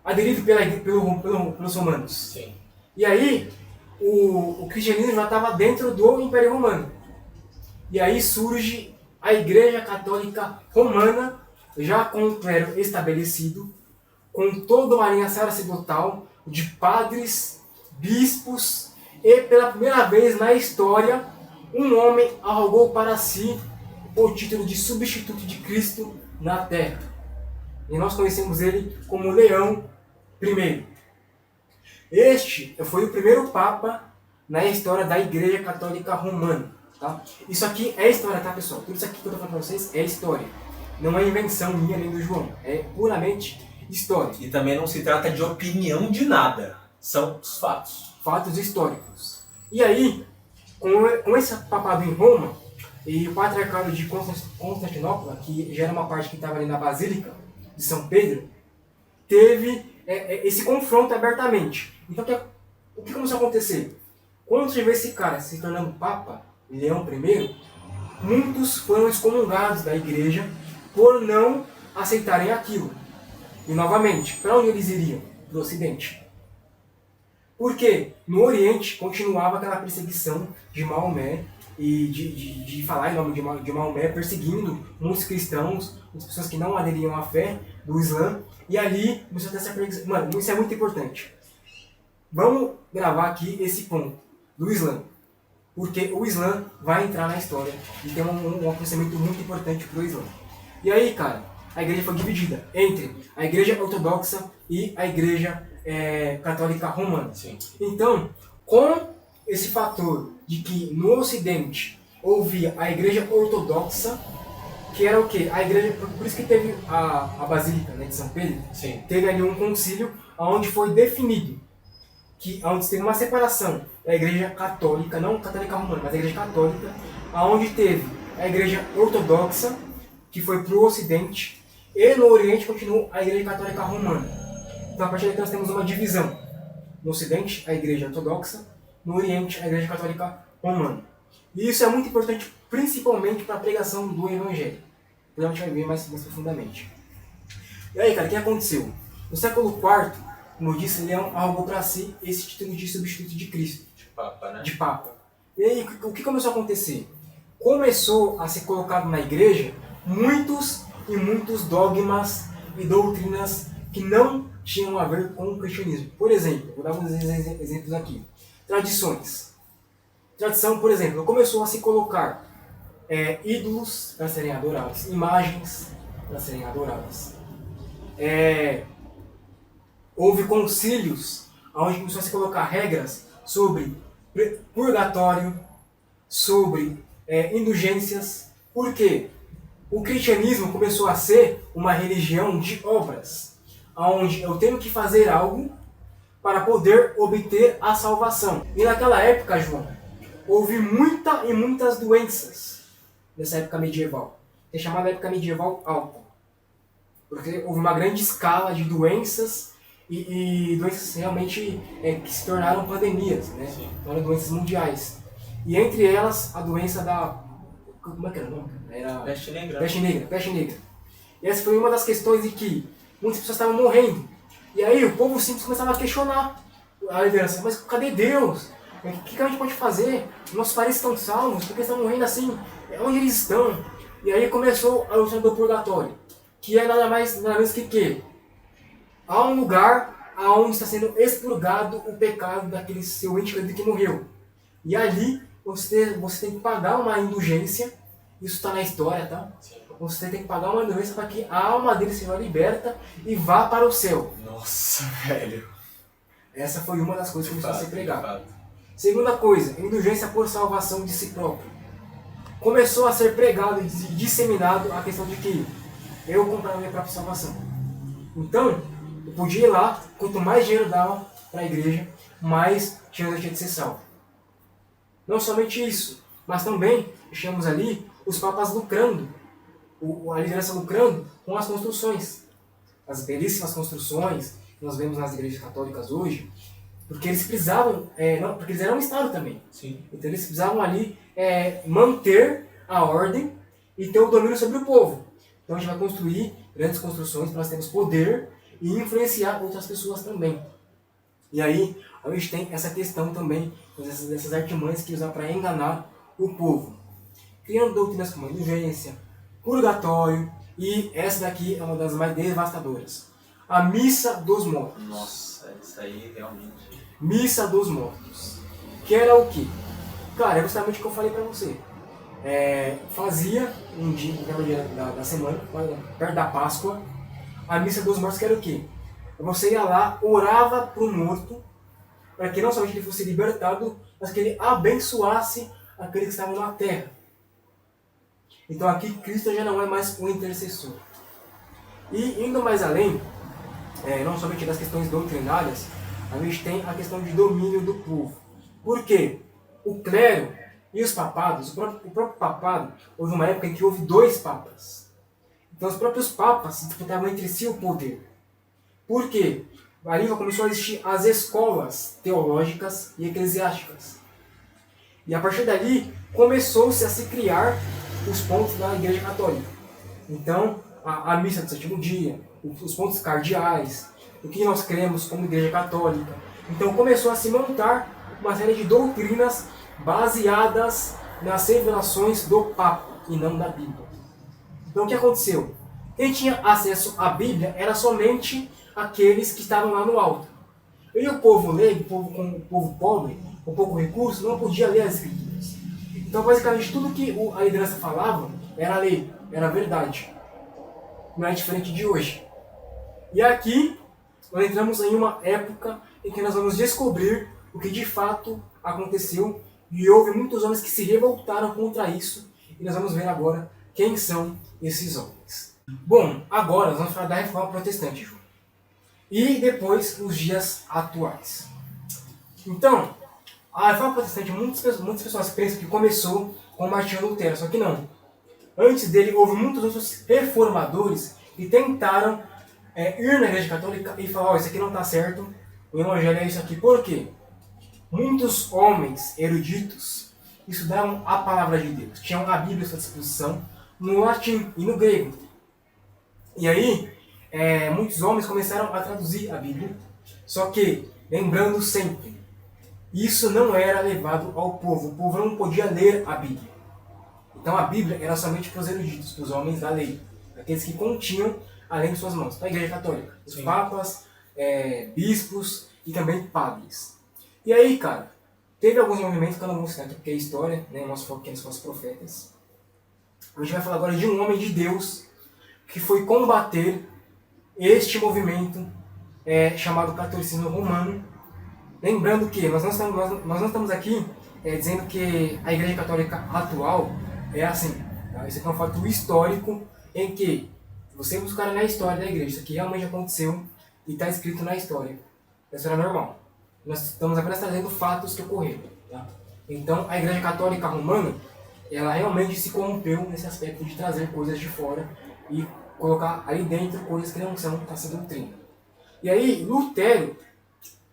aderido pelos romanos. Sim. E aí o cristianismo já estava dentro do Império Romano. E aí surge a Igreja Católica Romana, já com o clero estabelecido, com toda uma linha sacerdotal de padres, bispos, e pela primeira vez na história, um homem arrogou para si o título de substituto de Cristo na Terra. E nós conhecemos ele como Leão I. Este foi o primeiro Papa na história da Igreja Católica Romana. Tá? Isso aqui é história, tá, pessoal? Tudo isso aqui que eu estou falando para vocês é história. Não é invenção minha nem do João. É puramente história. E também não se trata de opinião de nada. São os fatos. Fatos históricos. E aí, com esse papado em Roma, e o patriarcado de Constantinopla, que já era uma parte que estava ali na Basílica de São Pedro, teve esse confronto abertamente. Então, o que começou a acontecer? Quando você vê esse cara se tornando Papa, Leão I, muitos foram excomungados da igreja por não aceitarem aquilo. E novamente, para onde eles iriam? Para o Ocidente. Porque no Oriente continuava aquela perseguição de Maomé e de falar em nome de Maomé, perseguindo muitos cristãos, muitas pessoas que não aderiam à fé do Islã. E ali começou a ter essa perseguição. Mano, isso é muito importante. Vamos gravar aqui esse ponto do Islã. Porque o Islã vai entrar na história e tem um acontecimento muito importante para o Islã. E aí, cara, a igreja foi dividida entre a igreja ortodoxa e a igreja católica romana. Sim. Então, com esse fator de que no Ocidente houve a Igreja Ortodoxa, que era o quê? A igreja, por isso que teve a Basílica, né, de São Pedro, Sim. teve ali um concílio onde foi definido que onde teve uma separação da Igreja Católica, não católica romana, mas a Igreja Católica, onde teve a Igreja Ortodoxa, que foi para o Ocidente, e no Oriente continuou a Igreja Católica Romana. Então, a partir daqui nós temos uma divisão. No Ocidente, a Igreja Ortodoxa, no Oriente, a Igreja Católica Romana. E isso é muito importante, principalmente para a pregação do Evangelho. Depois a gente vai ver mais profundamente. E aí, cara, o que aconteceu? No século IV, como eu disse, Leão arrogou para si esse título de substituto de Cristo. De Papa, né? De Papa. E aí, o que começou a acontecer? Começou a ser colocado na igreja muitos e muitos dogmas e doutrinas que não tinham a ver com o cristianismo. Por exemplo, vou dar alguns exemplos aqui. Tradições. Tradição, por exemplo, começou a se colocar ídolos para serem adorados, imagens para serem adoradas. Houve concílios onde começou a se colocar regras sobre purgatório, sobre indulgências. Por quê? O cristianismo começou a ser uma religião de obras, onde eu tenho que fazer algo para poder obter a salvação. E naquela época, João, houve muitas doenças nessa época medieval. É chamada época medieval alta. Porque houve uma grande escala de doenças e doenças realmente que se tornaram pandemias, né? Eram doenças mundiais. E entre elas, a doença da... Como é que era o nome? Era... Peste negra. Peste negra. E essa foi uma das questões de que muitas pessoas estavam morrendo. E aí o povo simples começava a questionar a liderança. Mas cadê Deus? O que a gente pode fazer? Nossos parentes estão salvos, por que estão morrendo assim? Onde eles estão? E aí começou a luta do purgatório, que é nada menos que há um lugar onde está sendo expurgado o pecado daquele seu ente querido que morreu. E ali você tem que pagar uma indulgência, isso está na história, tá? Você tem que pagar uma indulgência para que a alma dele seja liberta e vá para o céu. Nossa, velho. Essa foi uma das coisas que começou a ser pregada. De Segunda coisa, indulgência por salvação de si próprio. Começou a ser pregado e disseminado a questão de que eu comprava minha própria salvação. Então, eu podia ir lá, quanto mais dinheiro dava para a igreja, mais chance eu tinha de ser salvo. Não somente isso, mas também deixamos ali os papas lucrando, a liderança lucrando com as construções. As belíssimas construções que nós vemos nas igrejas católicas hoje, porque eles precisavam, porque eles eram um Estado também. Sim. Então eles precisavam ali manter a ordem e ter o domínio sobre o povo. Então a gente vai construir grandes construções para nós termos poder e influenciar outras pessoas também. E aí a gente tem essa questão também, dessas artimanhas que usam para enganar o povo. Criando doutrinas como a indulgência, purgatório, e essa daqui é uma das mais devastadoras. A Missa dos Mortos. Nossa, isso aí realmente... Missa dos Mortos. Que era o quê? Cara, é justamente o que eu falei pra você. Fazia um dia da semana, perto da Páscoa, a Missa dos Mortos, que era o quê? Você ia lá, orava pro morto, para que não somente ele fosse libertado, mas que ele abençoasse aqueles que estavam na terra. Então aqui Cristo já não é mais um intercessor. E indo mais além, não somente das questões doutrinárias, a gente tem a questão de domínio do povo. Por quê? O clero e os papados, o próprio papado, houve uma época em que houve 2 papas. Então os próprios papas disputavam entre si o poder. Por quê? Ali começou a existir as escolas teológicas e eclesiásticas. E a partir dali começou-se a se criar os pontos da Igreja Católica. Então, a missa do sétimo dia, os pontos cardeais, o que nós cremos como Igreja Católica. Então começou a se montar uma série de doutrinas baseadas nas revelações do Papa e não da Bíblia. Então o que aconteceu? Quem tinha acesso à Bíblia era somente aqueles que estavam lá no alto. E o povo leigo, o povo pobre, com pouco recurso, não podia ler as Escrituras. Então basicamente tudo que a liderança falava era lei, era verdade. Não é diferente de hoje. E aqui nós entramos em uma época em que nós vamos descobrir o que de fato aconteceu e houve muitos homens que se revoltaram contra isso e nós vamos ver agora quem são esses homens. Bom, agora nós vamos falar da Reforma Protestante, João. E depois os dias atuais. Então, a Reforma Protestante, muitas pessoas pensam que começou com Martinho Lutero, só que não. Antes dele, houve muitos outros reformadores que tentaram ir na Igreja Católica e falar: isso aqui não está certo, o Evangelho é isso aqui. Por quê? Muitos homens eruditos estudavam a Palavra de Deus, tinham a Bíblia à sua disposição no latim e no grego. E aí, muitos homens começaram a traduzir a Bíblia, só que, lembrando sempre, isso não era levado ao povo. O povo não podia ler a Bíblia. Então a Bíblia era somente para os eruditos, para os homens da lei, aqueles que continham a lei em suas mãos, para a Igreja Católica, os papas, bispos e também padres. E aí, cara, teve alguns movimentos que eu não vou citar, porque é história, né? Nosso foco aqui são os profetas. A gente vai falar agora de um homem de Deus que foi combater este movimento chamado catolicismo romano. Lembrando que nós não estamos aqui dizendo que a Igreja Católica atual é assim. Tá? Isso aqui é um fato histórico em que, se você buscar na história da Igreja, isso aqui realmente aconteceu e está escrito na história. Isso era normal. Nós estamos apenas trazendo fatos que ocorreram. Tá? Então, a Igreja Católica Romana, ela realmente se corrompeu nesse aspecto de trazer coisas de fora e colocar ali dentro coisas que não são dessa doutrina. E aí, Lutero,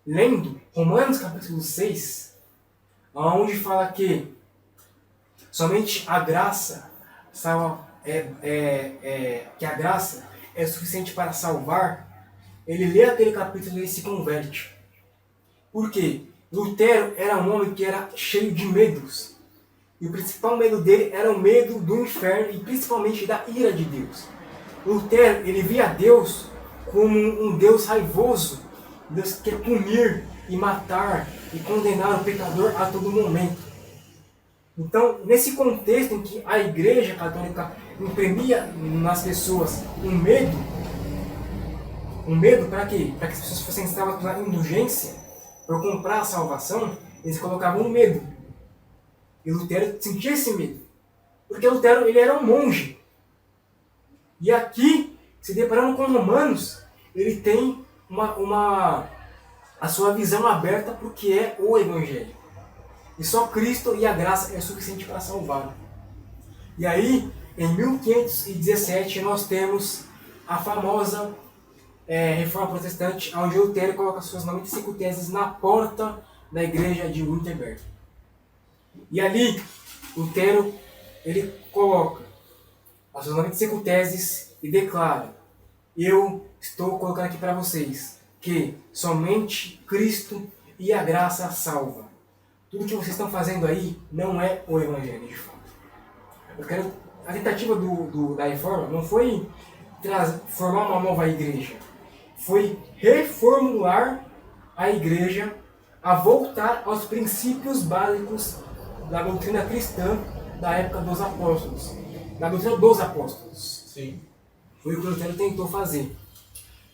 lendo Romanos capítulo 6, onde fala que somente a graça salva, que a graça é suficiente para salvar, ele lê aquele capítulo e ele se converte. Por quê? Lutero era um homem que era cheio de medos. E o principal medo dele era o medo do inferno e principalmente da ira de Deus. Lutero, ele via Deus como um Deus raivoso, Deus que quer punir e matar e condenar o pecador a todo momento. Então, nesse contexto em que a Igreja Católica imprimia nas pessoas um medo para quê? Para que as pessoas fossem escravas pela indulgência, para comprar a salvação, eles colocavam um medo. E Lutero sentia esse medo. Porque Lutero, ele era um monge. E aqui, se deparando com Romanos, ele tem a sua visão aberta para o que é o Evangelho. E só Cristo e a graça é suficiente para salvar. E aí, em 1517, nós temos a famosa Reforma Protestante, onde Lutero coloca suas 95 teses na porta da igreja de Wittenberg. E ali, Lutero, ele coloca as suas 95 teses e declara: eu estou colocando aqui para vocês que somente Cristo e a graça salva. Tudo que vocês estão fazendo aí não é o Evangelho, de fato. A tentativa da reforma não foi formar uma nova igreja, foi reformular a igreja a voltar aos princípios básicos da doutrina cristã da época dos apóstolos, da doutrina dos apóstolos. Sim. Foi o que Lutero tentou fazer.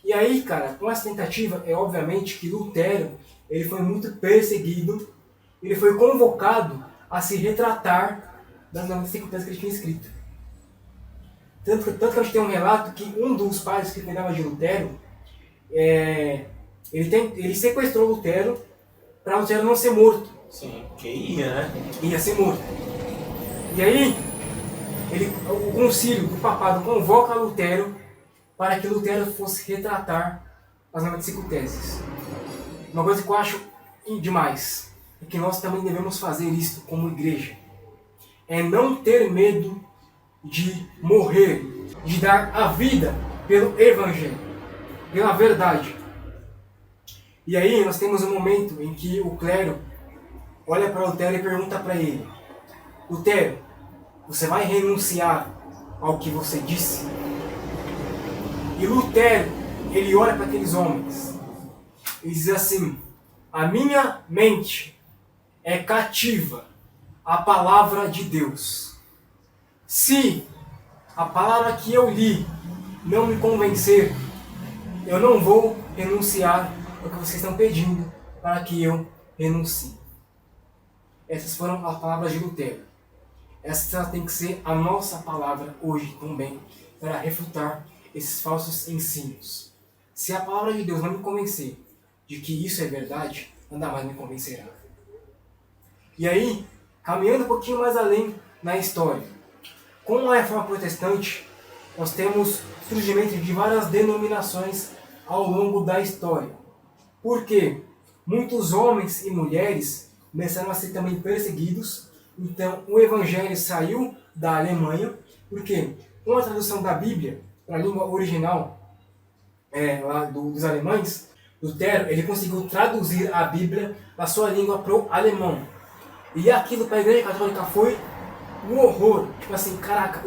E aí, cara, com essa tentativa, é obviamente que Lutero, ele foi muito perseguido, ele foi convocado a se retratar das 95 teses que ele tinha escrito. Tanto que a gente tem um relato que um dos padres que cuidava de Lutero, ele sequestrou Lutero para Lutero não ser morto. Sim, que ia, né? Ia ser morto. E aí, o concílio do papado convoca Lutero para que Lutero fosse retratar as 95 teses. Uma coisa que eu acho demais é que nós também devemos fazer isso como igreja. É não ter medo de morrer, de dar a vida pelo Evangelho, pela verdade. E aí nós temos um momento em que o clero olha para Lutero e pergunta para ele: Lutero, você vai renunciar ao que você disse? E Lutero, ele olha para aqueles homens e diz assim: a minha mente é cativa à palavra de Deus. Se a palavra que eu li não me convencer, eu não vou renunciar ao que vocês estão pedindo para que eu renuncie. Essas foram as palavras de Lutero. Essa tem que ser a nossa palavra hoje também, para refutar esses falsos ensinos. Se a palavra de Deus não me convencer de que isso é verdade, nada mais me convencerá. E aí, caminhando um pouquinho mais além na história, com a Reforma Protestante, nós temos surgimento de várias denominações ao longo da história. Por quê? Muitos homens e mulheres começaram a ser também perseguidos. Então, o Evangelho saiu da Alemanha, porque com a tradução da Bíblia para a língua original lá dos alemães, Lutero ele conseguiu traduzir a Bíblia da sua língua para o alemão. E aquilo para a Igreja Católica foi um horror. Tipo assim, caraca,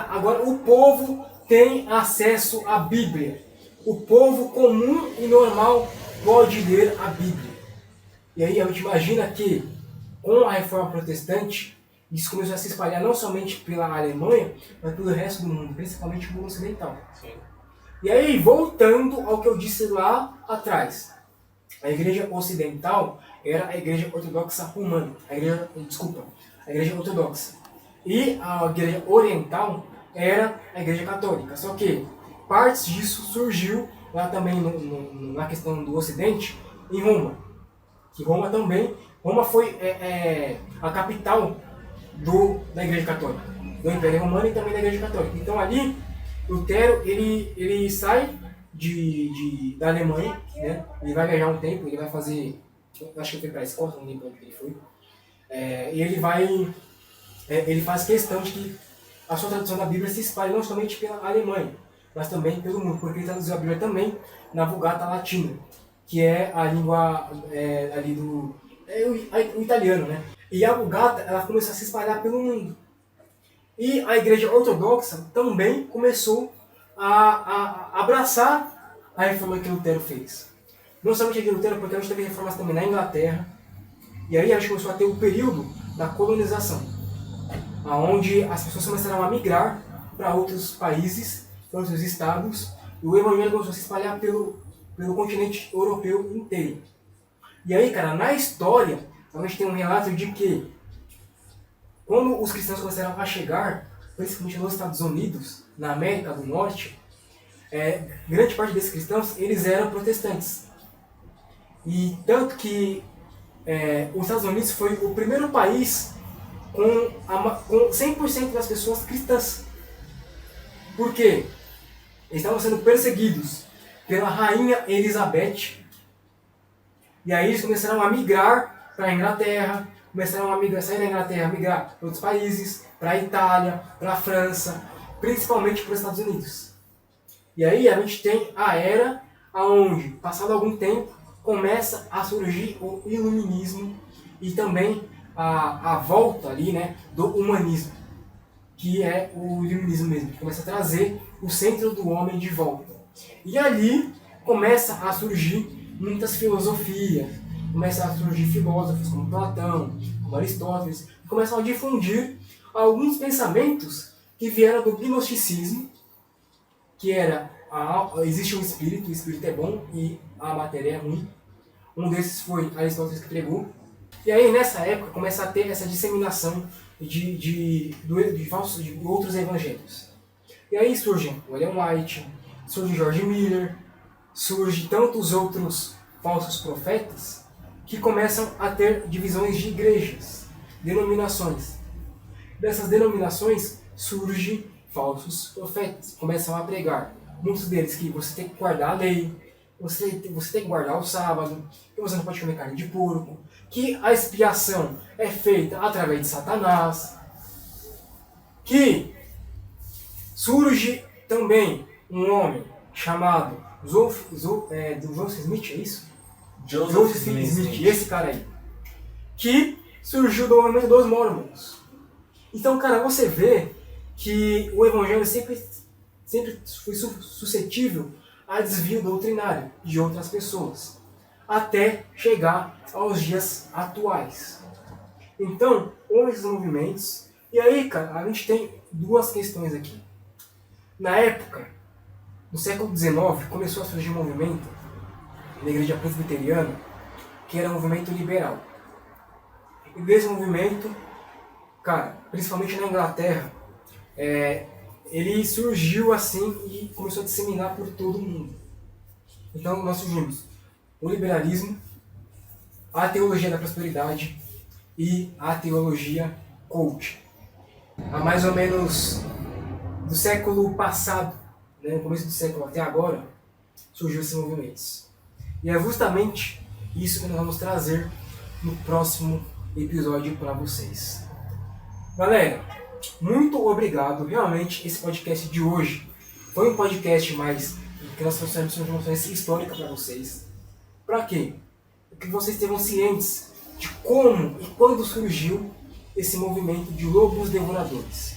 agora o povo tem acesso à Bíblia. O povo comum e normal pode ler a Bíblia. E aí a gente imagina que com a Reforma Protestante, isso começou a se espalhar não somente pela Alemanha, mas pelo resto do mundo, principalmente o mundo ocidental. Sim. E aí, voltando ao que eu disse lá atrás, a Igreja Ocidental era a Igreja Ortodoxa Romana, a Igreja Ortodoxa. E a Igreja Oriental era a Igreja Católica. Só que partes disso surgiu lá também na questão do Ocidente, em Roma. Que Roma foi a capital da Igreja Católica, do Império Romano e também da Igreja Católica. Então ali, Lutero ele sai da Alemanha, né? Ele vai viajar um tempo, ele vai fazer, acho que ele foi para a Escócia, não lembro onde ele foi, e ele faz questão de que a sua tradução da Bíblia se espalhe não somente pela Alemanha, mas também pelo mundo, porque ele traduziu a Bíblia também na Vulgata Latina, que é a língua ali o italiano, né? E a Vulgata ela começou a se espalhar pelo mundo. E a Igreja Ortodoxa também começou a abraçar a reforma que Lutero fez. Não somente a de Lutero, porque a gente teve reformas também na Inglaterra. E aí a gente começou a ter o período da colonização, onde as pessoas começaram a migrar para outros países, para outros estados, e o evangelho começou a se espalhar pelo continente europeu inteiro. E aí, cara, na história, a gente tem um relato de que quando os cristãos começaram a chegar, principalmente nos Estados Unidos, na América do Norte, grande parte desses cristãos eles eram protestantes. E tanto que os Estados Unidos foi o primeiro país com 100% das pessoas cristãs. Por quê? Eles estavam sendo perseguidos pela rainha Elizabeth. E aí eles começaram a migrar para a Inglaterra, sair da Inglaterra, migrar para outros países, para a Itália, para a França, principalmente para os Estados Unidos. E aí a gente tem a era onde, passado algum tempo, começa a surgir o iluminismo e também a volta ali, né, do humanismo, que é o iluminismo mesmo, que começa a trazer o centro do homem de volta. E ali começa a surgir muitas filosofias, começam a surgir filósofos como Platão, como Aristóteles, e começam a difundir alguns pensamentos que vieram do gnosticismo, que era existe um espírito, o espírito é bom e a matéria é ruim. Um desses foi Aristóteles que pregou. E aí nessa época começa a ter essa disseminação de outros evangelhos. E aí surgem William White, surge George Miller, surge tantos outros falsos profetas que começam a ter divisões de igrejas, denominações. Dessas denominações surgem falsos profetas, começam a pregar. Muitos deles que você tem que guardar a lei, você tem que guardar o sábado, que você não pode comer carne de porco, que a expiação é feita através de Satanás, que surge também um homem chamado Joseph Smith, é isso? Joseph Smith, esse cara aí, que surgiu do movimento dos Mormons. Então, cara, você vê que o evangelho sempre foi suscetível a desvio doutrinário de outras pessoas, até chegar aos dias atuais. Então, houve esses movimentos, e aí, cara, a gente tem duas questões aqui. Na época, No século XIX começou a surgir um movimento na igreja presbiteriana que era um movimento liberal. E desse movimento, cara, principalmente na Inglaterra, ele surgiu assim e começou a disseminar por todo o mundo. Então nós surgimos o liberalismo, a teologia da prosperidade e a teologia coach. Há mais ou menos do século passado, no começo do século até agora, surgiu esses movimentos. E é justamente isso que nós vamos trazer no próximo episódio para vocês. Galera, muito obrigado. Realmente, esse podcast de hoje foi um podcast mais que nós trouxemos informação histórica para vocês. Para quê? Para que vocês estejam cientes de como e quando surgiu esse movimento de lobos devoradores.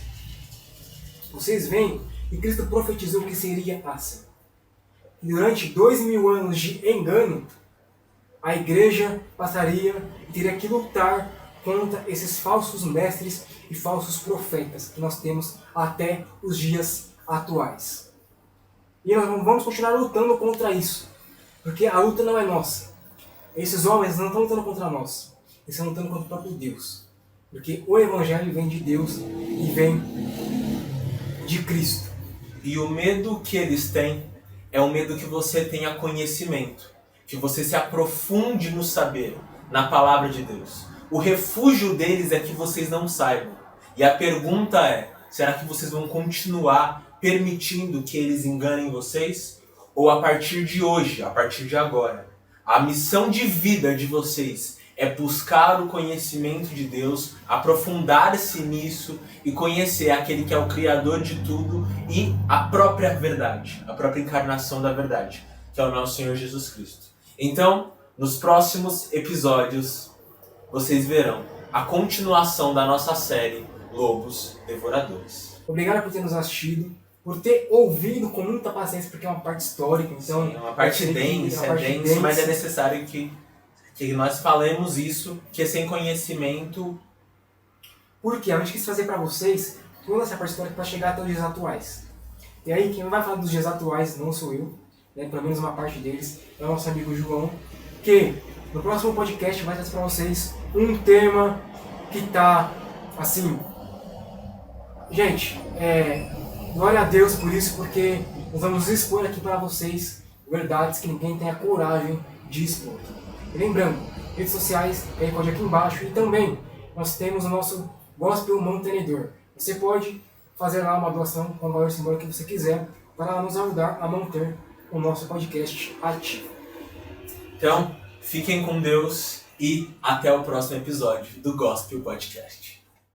Vocês veem que Cristo profetizou que seria assim. Durante 2000 anos de engano, a igreja passaria e teria que lutar contra esses falsos mestres e falsos profetas que nós temos até os dias atuais. E nós vamos continuar lutando contra isso, porque a luta não é nossa. Esses homens não estão lutando contra nós, eles estão lutando contra o próprio Deus. Porque o Evangelho vem de Deus e vem de Cristo. E o medo que eles têm é o medo que você tenha conhecimento, que você se aprofunde no saber, na palavra de Deus. O refúgio deles é que vocês não saibam. E a pergunta é, será que vocês vão continuar permitindo que eles enganem vocês? Ou a partir de hoje, a partir de agora, a missão de vida de vocês é buscar o conhecimento de Deus, aprofundar-se nisso e conhecer aquele que é o Criador de tudo e a própria verdade, a própria encarnação da verdade, que é o nosso Senhor Jesus Cristo. Então, nos próximos episódios, vocês verão a continuação da nossa série Lobos Devoradores. Obrigado por ter nos assistido, por ter ouvido com muita paciência, porque é uma parte histórica, então... Sim, é uma parte densa, mas é necessário que nós falemos isso, que sem conhecimento... Porque a gente quis fazer para vocês toda essa parte histórica para chegar até os dias atuais. E aí, quem vai falar dos dias atuais não sou eu, pelo menos uma parte deles, é o nosso amigo João, que no próximo podcast vai trazer para vocês um tema que tá, assim... Gente, glória a Deus por isso, porque nós vamos expor aqui para vocês verdades que ninguém tem a coragem de expor. E lembrando, redes sociais, pode aqui embaixo, e também nós temos o nosso Gospel Mantenedor. Você pode fazer lá uma doação com o valor simbólico que você quiser para nos ajudar a manter o nosso podcast ativo. Então, fiquem com Deus e até o próximo episódio do Gospel Podcast.